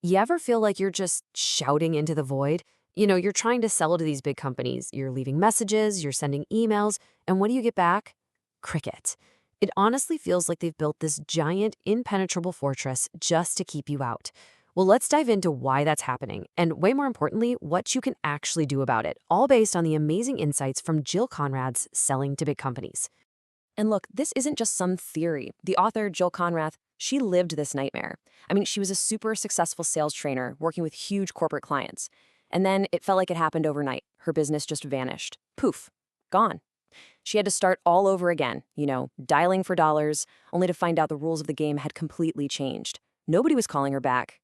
You ever feel like you're just shouting into the void? You're trying to sell to these big companies. You're leaving messages, you're sending emails, and what do you get back? Cricket. It honestly feels like they've built this giant, impenetrable fortress just to keep you out. Well, let's dive into why that's happening, and way more importantly, what you can actually do about it, all based on the amazing insights from Jill Conrad's Selling to Big Companies. And look, this isn't just some theory. The author, Jill Conrath, she lived this nightmare. I mean, she was a super successful sales trainer working with huge corporate clients. And then it felt like it happened overnight. Her business just vanished. Poof, gone. She had to start all over again, dialing for dollars, only to find out the rules of the game had completely changed. Nobody was calling her back.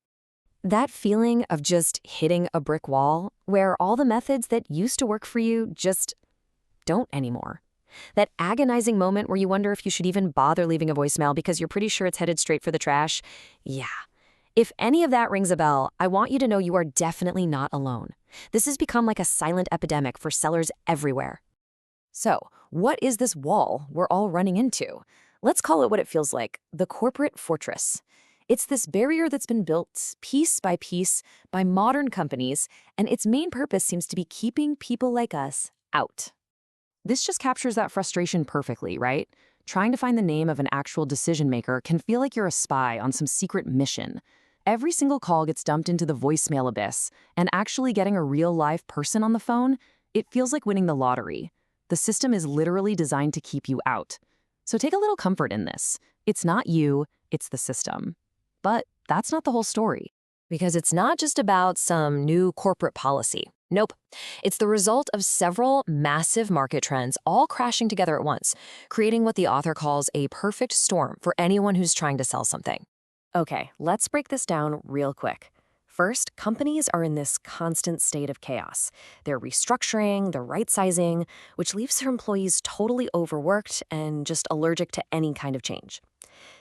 That feeling of just hitting a brick wall, where all the methods that used to work for you just don't anymore. That agonizing moment where you wonder if you should even bother leaving a voicemail because you're pretty sure it's headed straight for the trash. Yeah. If any of that rings a bell, I want you to know you are definitely not alone. This has become like a silent epidemic for sellers everywhere. So, what is this wall we're all running into? Let's call it what it feels like, the corporate fortress. It's this barrier that's been built piece by modern companies, and its main purpose seems to be keeping people like us out. This just captures that frustration perfectly, right? Trying to find the name of an actual decision maker can feel like you're a spy on some secret mission. Every single call gets dumped into the voicemail abyss, and actually getting a real live person on the phone, it feels like winning the lottery. The system is literally designed to keep you out. So take a little comfort in this. It's not you, it's the system. But that's not the whole story. Because it's not just about some new corporate policy. Nope. It's the result of several massive market trends all crashing together at once, creating what the author calls a perfect storm for anyone who's trying to sell something. Okay, let's break this down real quick. First, companies are in this constant state of chaos. They're restructuring, they're right-sizing, which leaves their employees totally overworked and just allergic to any kind of change.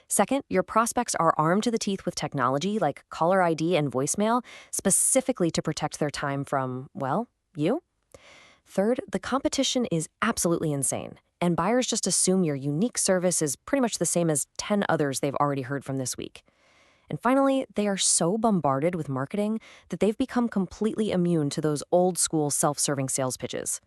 Second, your prospects are armed to the teeth with technology like caller ID and voicemail, specifically to protect their time from, well, you. Third, the competition is absolutely insane, and buyers just assume your unique service is pretty much the same as 10 others they've already heard from this week. And finally, they are so bombarded with marketing that they've become completely immune to those old-school self-serving sales pitches.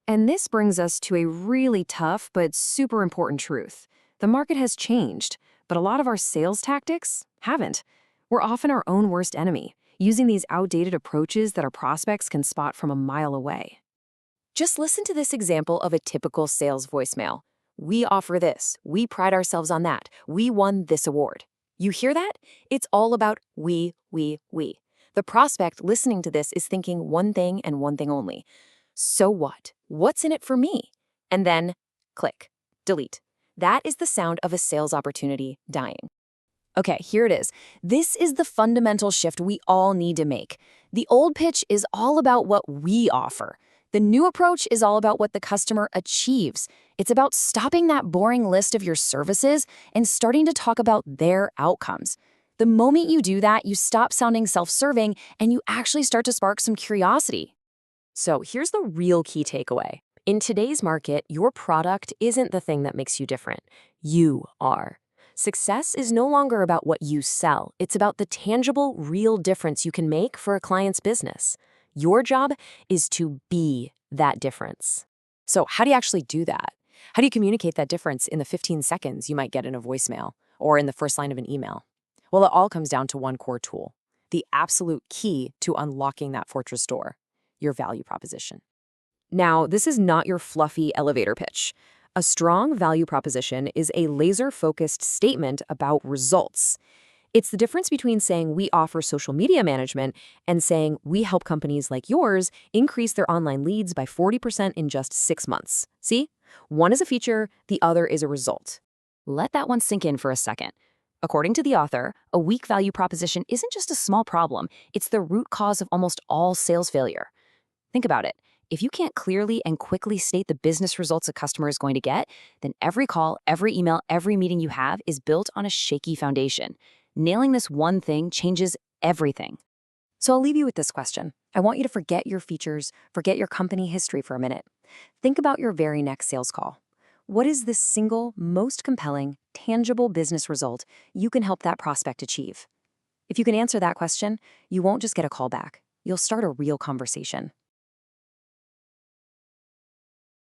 And this brings us to a really tough but super important truth. The market has changed, but a lot of our sales tactics haven't. We're often our own worst enemy, using these outdated approaches that our prospects can spot from a mile away. Just listen to this example of a typical sales voicemail. We offer this. We pride ourselves on that. We won this award. You hear that? It's all about we. The prospect listening to this is thinking one thing and one thing only. So what? What's in it for me? And then click, delete. That is the sound of a sales opportunity dying. Okay, here it is. This is the fundamental shift we all need to make. The old pitch is all about what we offer. The new approach is all about what the customer achieves. It's about stopping that boring list of your services and starting to talk about their outcomes. The moment you do that, you stop sounding self-serving and you actually start to spark some curiosity. So here's the real key takeaway. In today's market, your product isn't the thing that makes you different. You are. Success is no longer about what you sell. It's about the tangible, real difference you can make for a client's business. Your job is to be that difference. So how do you actually do that? How do you communicate that difference in the 15 seconds you might get in a voicemail or in the first line of an email? Well, it all comes down to one core tool, the absolute key to unlocking that fortress door, your value proposition. Now, this is not your fluffy elevator pitch. A strong value proposition is a laser-focused statement about results. It's the difference between saying we offer social media management and saying we help companies like yours increase their online leads by 40% in just 6 months. See? One is a feature, the other is a result. Let that one sink in for a second. According to the author, a weak value proposition isn't just a small problem, it's the root cause of almost all sales failure. Think about it. If you can't clearly and quickly state the business results a customer is going to get, then every call, every email, every meeting you have is built on a shaky foundation. Nailing this one thing changes everything. So I'll leave you with this question. I want you to forget your features, forget your company history for a minute. Think about your very next sales call. What is the single, most compelling, tangible business result you can help that prospect achieve? If you can answer that question, you won't just get a call back. You'll start a real conversation.